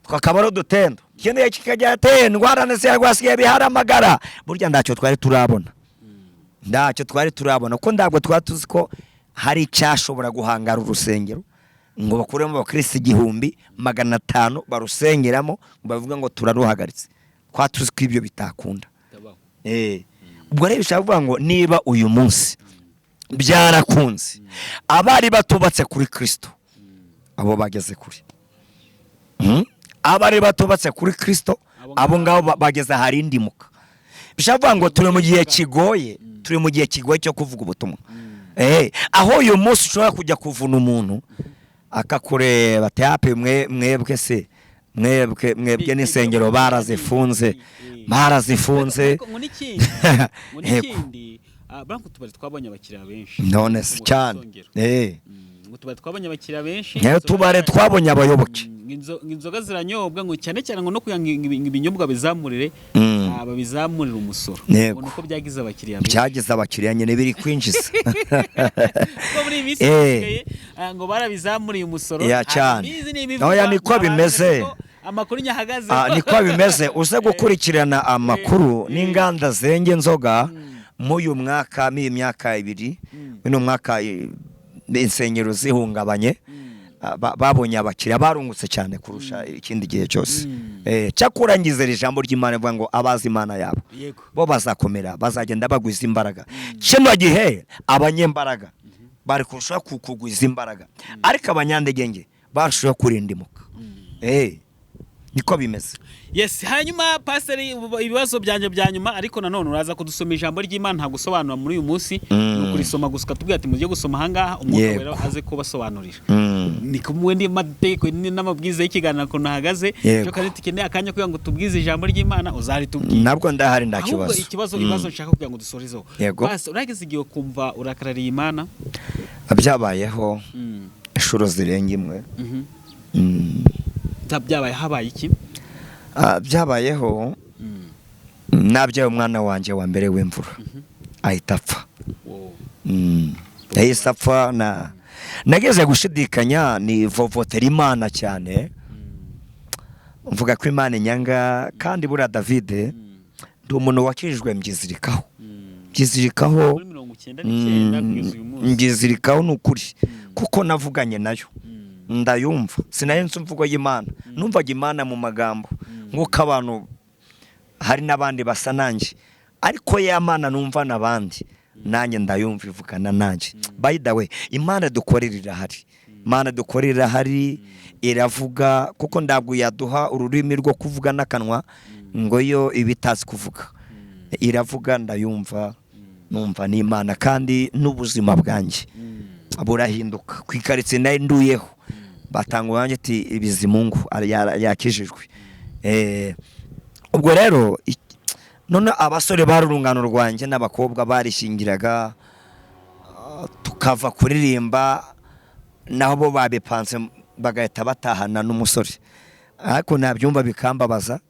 twakabaro dutendo, kino kikajya te indwarane ziragwasiye biharamagara. Burya ndacyo twari turabona, ko ndabwo twatuzi ko hari icyashobora guhangara urusengero ngo bakuremo abakristo 1500 barusengeramo ngo bavuga ngo turaruhagaritse. Twatuzi ko ibyo bitakunda. Ubwo rero bishaka kuvuga ngo niba uyu munsi byarakunze abari batubatse kuri Kristo, abo bageze kuri abari batubatse kuri Kristo, abo ngabo bageze hari indimuka. Bishaka kuvuga ngo turi mu gihe kigoye, turi mu gihe kigoye cyo kuvuga ubutumwa. Aho uyu munsi ushobora kujya kuvuna umuntu akakureba ati mwebwe se mwebwe n'isengero barazifunze. Banko tubari twabonye abakiriya benshi, none se cyane tubari twabonye abakiriya benshi, tubare twabonye abayoboke. Inzoga ziranyobwa ngo cyane cyane ngo no kuyanga ibinyobwa bizamurire babizamurira umusoro. Ubona ko byagize abakiriya benshi, byagize abakiriya nyene biri kwinjiza ko muri imisi ngo barabizamuriye umusoro. Oya niko bimeze. amakuru nyahagaze niko bimeze uze gukurikirana amakuru n'inganda zenge inzoga muyu mwaka myaka 2 bino mwaka insengero zihungabanye babonye abakiriya barungutse cyane kurusha ikindi gihe cyose cyakurangiza ijambo ry'Imana bivuga ngo abazi Imana yabo bo bazakomera bazagenda bagwiza imbaraga kino gihe abanyembaraga bari kurusha kukugwiza imbaraga ariko abanyandegenge barushaho kurindimuka niko bimeze. Yes, hanyuma pastor ibibazo byanje bya nyuma ariko nanone uraza kudusoma ijambo ry'Imana nta gusobanura muri uyu munsi nukurisoma gusuka tubwira ati mujye gusoma hangaha umwuka wera aze kubasobanurira ni kumwe ndi mateko n'amabwiza y'ikiganiro ko nahagaze cyo kandi tikeneye akanya kugira ngo tubwize ijambo ry'Imana uzari tubwiye nabwo ndahari nda kibazo ikibazo nshaka kugira ngo dusorizeho pastor uragize igihe kumva urakarariye Imana byabayeho inshuro zirenga imwe byabaye habaye iki byabayeho nabyaye umwana wanjye wa mbere w'imvura ahita apfa yahise apfa nageze gushidikanya ni vovotera Imana cyane mvuga ko Imana inyanga kandi buriya David ndi umuntu wakijijwe mbyizirikaho mbyizirikaho n'ukuri kuko navuganye nayo ndayumva sinayenze imvugo y'Imana numvaga Imana mu magambo nk'uko abantu hari n'abandi basa nanjye ariko y'Imana numva nabandi nanjye ndayumva ivugana nanjye by the way Imana dukorera hari iravuga kuko ndabwo yaduha ururimi rwo kuvuga n'akanwa ngo yo ibitazi kuvuga iravuga ndayumva numva n'Imana kandi n'ubuzima bwanjye burahinduka kwikaritse nayo nduyeho batangwa wanjye ati ibizimungu yakijijwe ubwo rero none abasore barurungano rwanjye n'abakobwa barishingiraga tukava kuririmba naho bo babipanze bagahita batahana n'umusore ariko nabyumva bikambabaza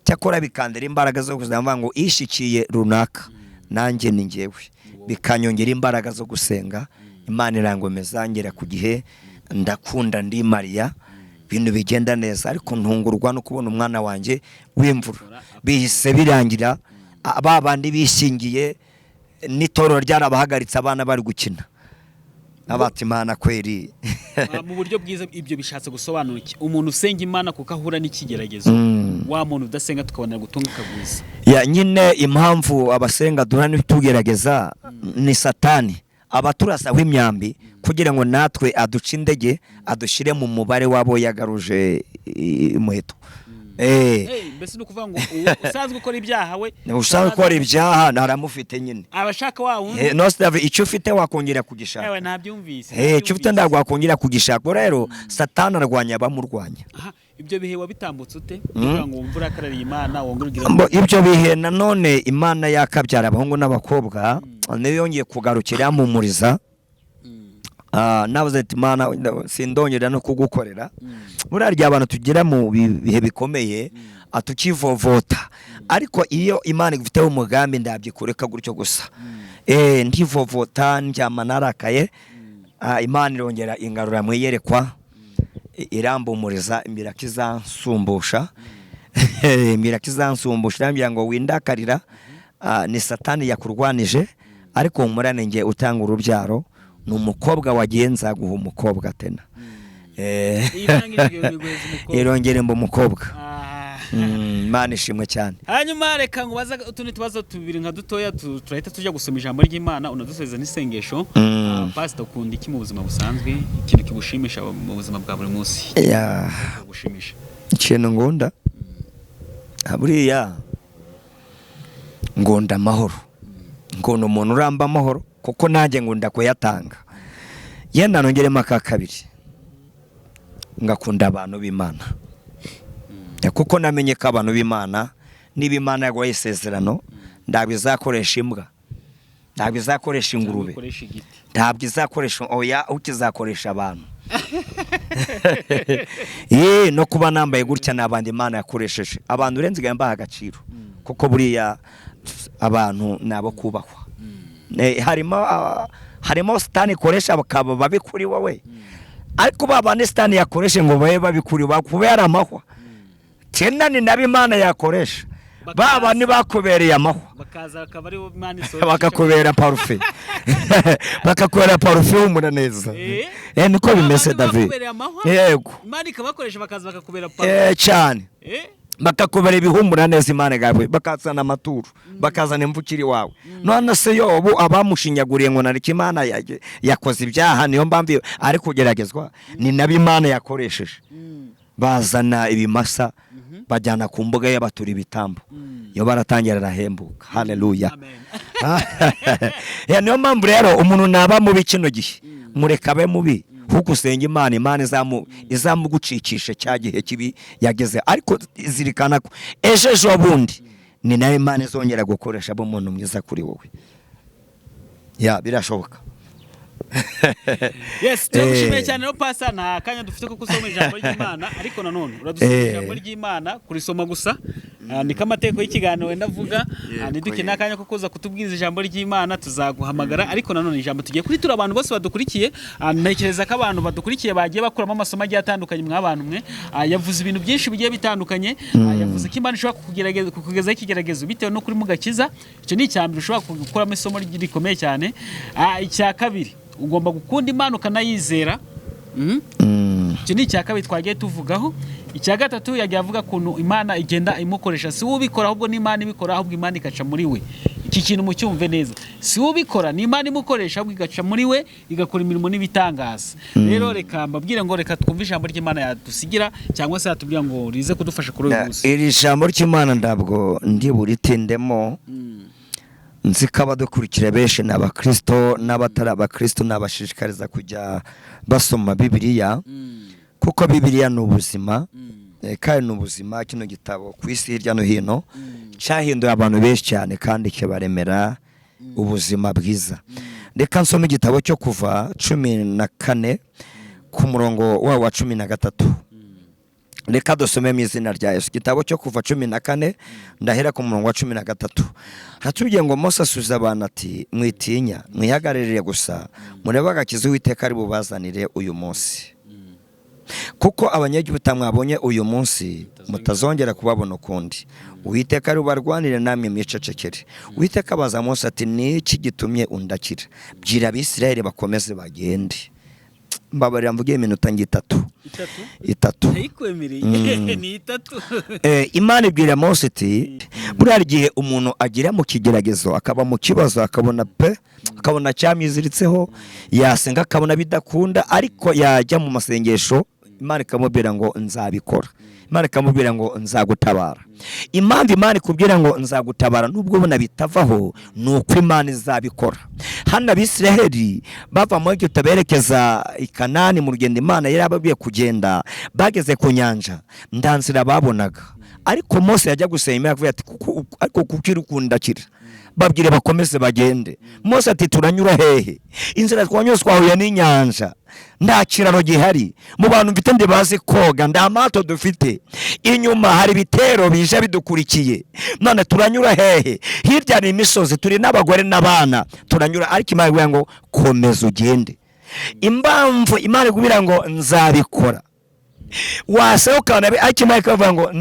cyakora bikandera imbaraga zo kuzamba ngo ishikiye runaka nanjye ni ngewe bikanyongera imbaraga zo gusenga Imana irangomeza ngera ku gihe ndakunda ndi Maria bintu bigenda neza ariko ntungurwa no kubona umwana wanjye w'imvura bihise birangira ababandi bishingiye n'itoro ryarabahagaritse abana bari gukina abati Imana kweri mu buryo bwiza ibyo bishatse gusobanura iki umuntu usenga Imana kuko ahura n'ikigeragezo wa muntu udasenga tukabona gutunguka gwiza ya nyine impamvu abasenga duhana n'itugerageza ni Satani abaturasa w'imyambi kugira ngo natwe aduce indege adushire mu mubare wabo yagaruje umuheto mbese nukuvuga ngo usanzwe ukora ibyaha we usanzwe ukora ibyaha naramufite nyine abashaka wa wundi no stave icyo ufite wakongera kugishaka ewe nabyumvise icyo ufite ndagwakongera kugishaka rero Satani arwanya abamurwanya ibyo bihe wabitambutse ute kugira ngo wumvura karariye Imana wongurgira ibyo bihe nanone Imana yakabyara abahungu n'abakobwa niyo yongeye kugarukira mu muriza navuze ati Imana sindongera no kugukorera burarya abantu tugira mu bihe bikomeye atukivovota ariko iyo Imana ifiteho umugambi ndabyikureka gutyo gusa ndivovota njyama narakaye Imana irongera ingarura mwiyerekwa irambumuriza imbirakizanshumbusha irambya ngo windakarira ni Satani yakurwanije ariko umurane nge utanga urubyaro numukobwa wagenza guha umukobwa tena irongere mbo umukobwa Imana ishimwe cyane hanyuma reka ngo baza utundi tubazo tubiri nka dutoya turahita tujya gusoma ijambo ry'Imana unaduseze n'isengesho pastor kundi iki mu buzima busanzwe ikintu kigushimisha mu buzima bwa buri munsi gushimisha ikintu ngunda buriya ngunda amahoro ngono umuntu uramba amahoro kuko nanjye ngunda kuyatanga yenda nongeremo aka kabiri ngakunda abantu b'Imana kuko namenye ko abantu b'Imana niba Imana yaguhaye isezerano ntabwo izakoresha imbwa ntabwo izakoresha ingurube ntabwo izakoresha oya ukizakoresha abantu no kuba nambaye gutya n'abandi Imana yakoresheje abantu urenze mbaha agaciro kuko buriya abantu nabo kubahwa harimo Satani koresha bakaba babi kuri wowe ariko baba Sitani yakoreshe ngo babe babikuri bakubera amahwa tena ni nabi Imana yakoresha baba ni bakubereye amahwa bakaza akaba ari Imana isoje bakakubera parufe bakakubera parufe humura neza niko bimeze David yego Imana ikabakoresha bakaza bakakubera parufe cyane bakakubera ibihumura neza Imana gawe bakazana amaturu bakazana imvukiri wawe none se Yobu abamushinyaguriye ngo nariki Imana yakoze ibyaha niyo mbambi ari kugeragezwa ni nabi Imana yakoresheje bazana ibimasa bajyana ku mbuga y'abatura ibitambo yo baratangira arahembuka haleluya niyo mpamvu rero umuntu naba mubi kino gihe mureka abe mubi kuko usenga Imana izamugucikisha cya gihe kibi yageze ariko zirikana ko ejo bundi ni nayo Imana izongera gukoresha abo muntu mwiza kuri wowe birashoboka yes tugushimiye cyane no pasa nta kanya dufite ko kusoma ijambo ry'Imana ariko nanone uradusoma ijambo ry'Imana kurisoma gusa ni kamateko y'ikiganiro wenda vuga niduke nakanya ko kuza kutubwiza ijambo ry'Imana tuzaguhamagara ariko nanone ijambo tugiye kuri tura abantu bose badukurikiye ntekereza ko abantu badukurikiye bagiye bakuramo amasomo agiye atandukanye mwabantu mwe yavuze ibintu byinshi bigiye bitandukanye yavuze ko Imana ishobora kukugezaho ikigeragezo bitewe no kuri mugakiza icyo ni icyambere ushobora gukuramo isomo rikomeye cyane icya kabiri ugomba gukunda Imana ukanayizera icyo ni icya kabiri twagiye tuvugaho icya gatatu yagiye avuga kuntu Imana igenda imukoresha si ubikora ahubwo ni Imana ibikora ahubwo Imana ikaca muri we iki kintu mucyumve neza si ubikora ni Imana imukoresha ahubwo igaca muri we igakora imirimo n'ibitangaza rero reka mbabwire ngo reka twumve ijambo ry'Imana yadusigira cyangwa se yatubwira ngo rize kudufasha kuri uyu munsi iri jambo ry'Imana ndabwo ndi buritindemo nzi ko abadukurikira benshi ni abakristo n'abatari abakristo nabashishikariza kujya basoma Bibiliya kuko Bibiliya ni ubuzima kandi ni ubuzima kino gitabo ku isi hirya no hino cyahinduye abantu benshi cyane kandi kibaremera ubuzima bwiza reka nsome igitabo cyo kuva 14 ku murongo wa 13 reka dusome mu izina rya Yesu igitabo cyo kuva 14 ndahera ku murongo wa 13 hatubwiye ngo Mose asubiza abantu ati mwitinya mwihagararire gusa murebe agakiza Uwiteka ari bubazanire uyu munsi kuko abanyegiputa mwabonye uyu munsi mutazongera kubabona ukundi Uwiteka ari bubarwanire namwe mwicecekere Uwiteka abaza Mose ati niki gitumye undakira bwira Abisirayeli bakomeze bagende mbabarira mvugiye iminota ngitatu itatu ni itatu Imana ibwira Mose ati buri gihe umuntu agira mu kigeragezo akaba mu kibazo akabona cyamiziritseho yasenga akabona bidakunda ariko yajya mu masengesho Imana ikamubwira ngo nzabikora Imana ikamubwira ngo nzagutabara impamvu Imana ikubwira ngo nzagutabara nubwo ubona bitavaho nuko Imana izabikora hano Abisirayeli bava mu Egiputa berekeza i Kanani mu rugendo Imana yari ababwiye kugenda bageze ku nyanja ndanzira babonaga ariko Mose yajya gusenga Imana avuga ati ariko kukirukundakira babwire bakomeze bagende Mose ati turanyura hehe inzira twanyuze twahuye n'inyanja nta kiraro gihari mu bantu mfite ndi bazi koga nda amato dufite inyuma hari bitero bije bidukurikiye none turanyura hehe hirya ni imisozi turi n'abagore n'abana turanyura ariko Imana ivuga ngo komeza ugende impamvu Imana ikubwira ngo nzabikora wasohokana ariko Imana ikavuga ngo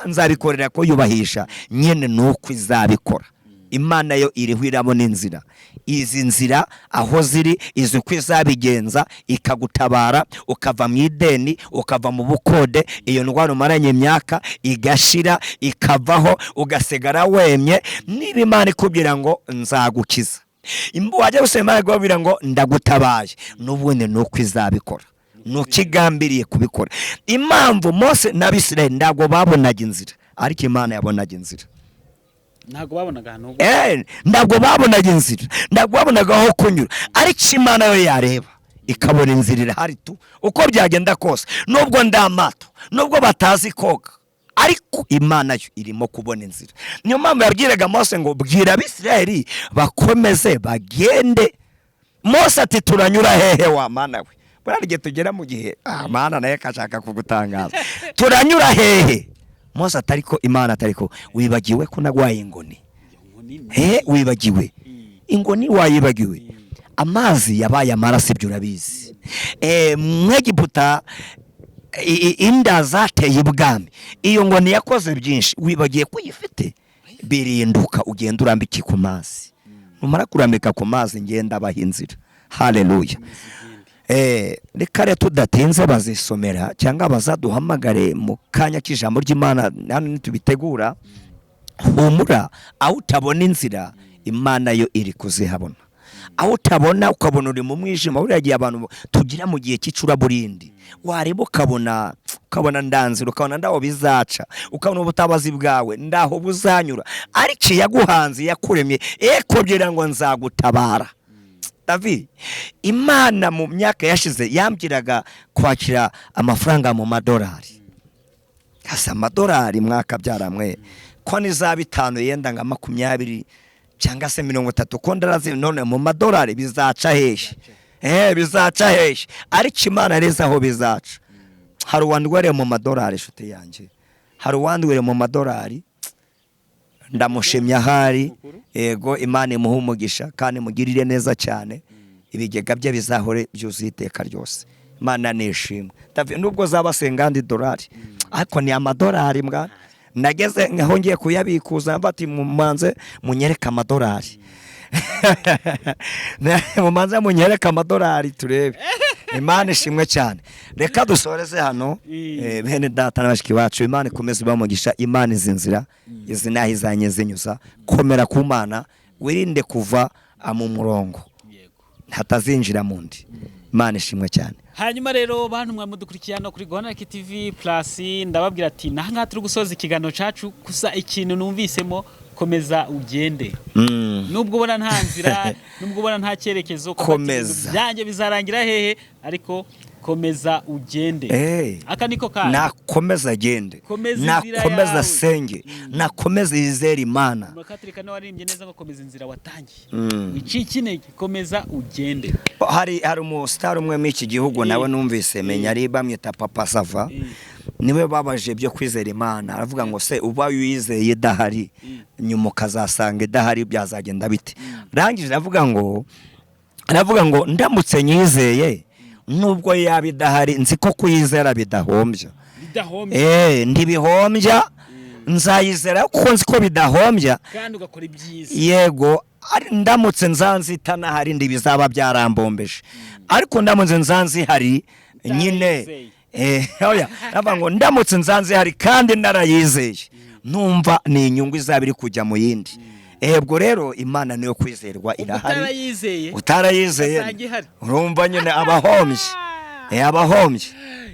nzabikorera ko yubahisha nyene nuko izabikora Imana yo iriho irabona inzira izi nzira aho ziri izi uko izabigenza ikagutabara ukava mu ideni ukava mu bukode iyo ndwara umaranye imyaka igashira ikavaho ugasigara wemye niba Imana ikubwira ngo nzagukiza wajya gusema Imana ikubwira ngo ndagutabaye n'ubundi nuko izabikora nukigambiriye kubikora impamvu Mose n'Abisirayeli ndago babonaga inzira ariko Imana yabonaga inzira ntago babonaga hano ndago babonaga inzira ndago babonaga aho kunyura ariko Imana yo yareba ikabona inzira irahari tu uko byagenda kose nubwo ndamato nubwo batazi koga ariko Imana yo irimo kubona inzira niyo mpamvu yabwiraga Mose ngo bwira Abisirayeli bakomeze bagende Mose ati turanyura hehe wa Mana we bararige tugera mu gihe Mana naye kashaka kugutangaza turanyura hehe Mose atariko Imana atariko wibagiwe ko nagwaye ingoni wibagiwe ingoni wayibagiwe amazi yabaye amaraso ibyo urabizi Mwegiputa inda zateye ibwami, iyo ngo niyakoze byinshi, wibagiye ko uyifite, birinduka ugenda urambika ku mazi, numara kurambika ku mazi ngenda abahinzira. Haleluya. Reka rero tudatinze bazisomera cyangwa bazaduhamagare mu kanya k'ijambo ry'Imana hano nitubitegura. Humura, aho utabona inzira Imana yo iri kuzihabona. Aho utabona ukabona uri mu mwijima, uragiye abantu tugira mu gihe cy'icuraburindi, wareba ukabona ndanzira, ukabona ndaho bizaca, ukabona ubutabazi bwawe ndaho buzanyura, ariko yaguhanze yakuremye kugira ngo nzagutabara. David, Imana mu myaka yashize yambwiraga kwakira amafaranga mu madolari. Hasa amadolari mwaka byaramwe ko ni za 5 yenda nga 20 cyangwa se 30 ko ndarazi none mu madolari bizaca heshe. Bizaca heshe, ariko Imana reza aho bizaca. Hari uwandwere mu madolari shute yanje, hari uwandwere mu madolari, ndamushimya hari. Ego Imana imuha umugisha kandi mugirire neza cyane, ibigega bye bizahore byuzuye iteka ryose. Imana nishimwe. Nubwo zabasenga $1, ariko ni amadolari mbwa. Nageze ngaho ngiye kuyabikuza bati mumanze munyereka amadolari. Mumanze munyereka amadolari turebe. Imana ishimwe cyane. Reka dusoreze hano bene data n'abashiki bacu. Imana ikomeze bamugisha, Imana izinzira izina hizanye zinyuza. Komera ku Mana, wirinde kuva mu murongo, hatazinjira mundi. Imana ishimwe cyane. Hanyuma rero bantu mwamudukurikira no kuri Gonarike TV Plus, ndababwira ati naha turi gusoza ikiganiro cacu, gusa ikintu numvisemo, komeza ugende. Nubwo ubona nta nzira, nubwo ubona nta cyerekezo, komeza byanjye bizarangira hehe, ariko komeza ugende. Aka niko kandi nakomeza agende, nakomeza senge, nakomeza izera Imana. Makatirika nawe arimbye neza ngo komeza inzira watangiye, icikintege, komeza ugende. Hari umustar umwe mu iki gihugu nawe numvise menya ari bamwita Papa Sava, niwe babaje byo kwizera Imana, aravuga ngo se uba wizeye idahari nyuma ukazasanga idahari byazagenda bite. Rangije aravuga ngo ndamutse nyizeye nubwo yabidahari nzi ko kuyizera bidahombya. Ndibihombya, nzayizera kuko nzi ko bidahombya kandi ugakora ibyiza. Yego, ndamutse nzanzitana hari ndi bizaba byarambombeje, ariko ndamutse nzanzi hari nyine oya aravuga ngo ndamutse nzanzi hari kandi narayizeye, numva ni inyungu izabiri kujya mu yindi. Ebwo rero Imana niyo kwizerwa irahari. Utarayizeye urumva nyine abahombye. Abahombye.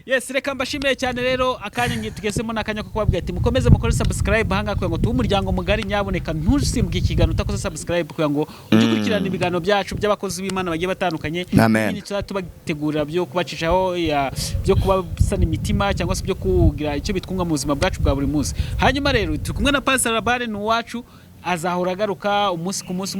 Yes, reka mbashimiye cyane rero, akanya ngitugezemo nakanya ko kubabwira ati mukomeze mukore subscribe hanga kugira ngo tuwe umuryango mugari, nyaboneka ntusimbuke ikiganiro utakoze subscribe kugira ngo ugikurikirane ibiganiro byacu by'abakozi b'Imana bagiye batandukanye. Ibindi tubategurira byo kubacishaho byo kubasana imitima cyangwa se byo kugira icyo bitwunga mu buzima bwacu bwa buri munsi. Hanyuma rero turi kumwe na Pastor Labare n'uwacu, azahora agaruka umunsi ku munsi.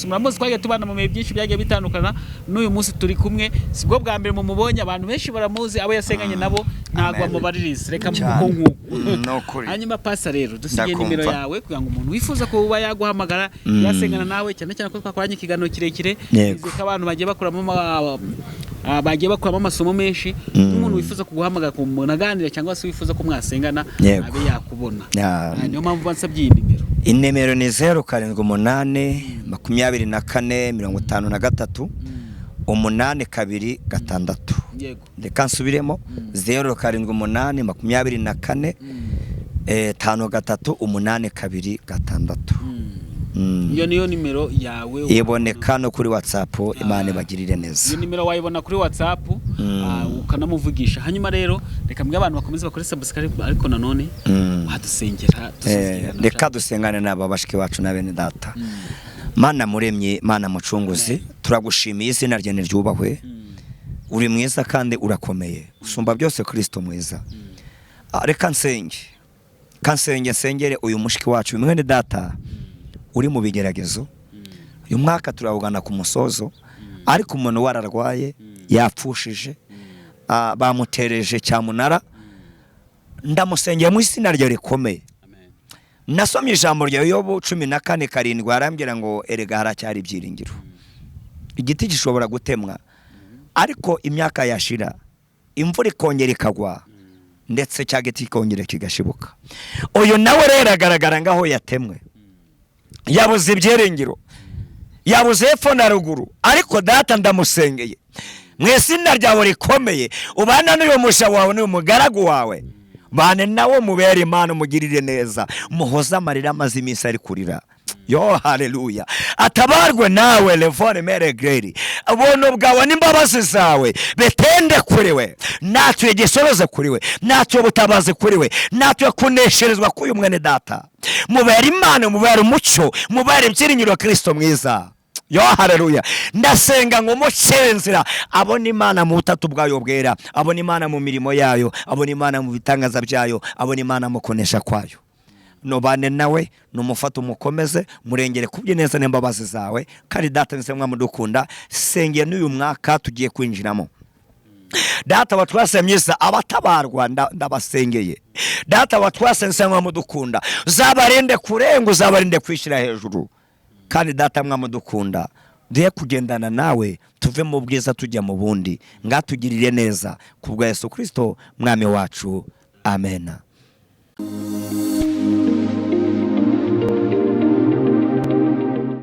Muramuzi twagiye tubana mu bihe byinshi byagiye bitandukana, n'uyu munsi turi kumwe. Sibwo bwa mbere mu mubonye, abantu benshi baramuzi, abo yasenganye nabo ntago amubaririza. Reka muko nk'uko. Hanyuma Pastor rero dusigiye nimero yawe kugira ngo umuntu wifuza ko uba yaguhamagara yasengana nawe, cyane ko twakoranye ikiganiro kirekire, bizeka abantu bagiye bakuramo amasomo menshi. Umuntu wifuza kuguhamagara ku munaganira cyangwa se wifuza ko mwasengana abe yakubona. Niyo mpamvu bansabye iyi nimero. Inimero ni 0788 54 826. Reka nsubiremo 0788 53 Iyo niyo nimero yawe, iboneka no kuri WhatsApp. Imana ibagirire neza. Iyo nimero wayibona kuri WhatsApp, ukanamuvugisha. Hanyuma rero reka mbwe abantu bakomeze bakore subscribe, ariko nanone wadusengera. Reka dusengane n'aba bashiki bacu na bene data. Mana muremye, Mana mucunguzi, turagushimiye, izina rye ryubahwe. Uri mwiza kandi urakomeye, usumba byose Kristo mwiza. Reka nsengere uyu mushiki wacu mwene data uri mu bigeragezo. Uyu mwaka turawugana ku musozo, ariko umuntu wararwaye yapfushije, bamutereje cyamunara. Ndamusengeye mu izina rye rikomeye. Nasomye ijambo rya Yobu 14:7, arambwira ngo erega haracyari ibyiringiro. Igiti gishobora gutemwa ariko imyaka yashira imvura ikongera ikagwa ndetse cya giti kikongera kigashibuka. Uyu nawe rero agaragara ngaho yatemwe, yabuze ibyiringiro, yabuze hepfo na ruguru, ariko data ndamusengeye mu izina ryawe rikomeye, ubana n'uyu musha wawe n'uyu mugaragu wawe, bane nawe mubere Imana, umugirire neza, muhoze amarira amaze iminsi ari kurira. Yo haleluya, atabarwe nawe Levore Meregreri, ubuntu bwawe n'imbabazi zawe betende kuri we, natwe igisoboze kuri we, natwe ubutabazi kuri we, natwe kunesherezwa k'uyu mwene data. Mubere Imana, mubere umucyo, mubere ibyiringiro Kristo mwiza. Yo haleluya, ndasenga ngo mucenzira abona Imana mu butatu bwayo bwera, abona Imana mu mirimo yayo, abona Imana mu bitangaza byayo, abona Imana mu kunesha kwayo. Nobane nawe numufata umukomeze, murengere kubyineza n'imbabazi zawe. Kandi data nse mwamudukunda, sengeye n'uyu mwaka tugiye kwinjiramo. Data watwase myiza, abatabarwa ndabasengeye. Data watwase nse mwamudukunda, uzabarinde kurenga, uzabarinde kwishira hejuru. Kandi data mwamudukunda, duhe kugendana nawe, tuve mu bwiza tujya mu bundi, ngatugirire neza kubwa Yesu Kristo mwami wacu. Amen.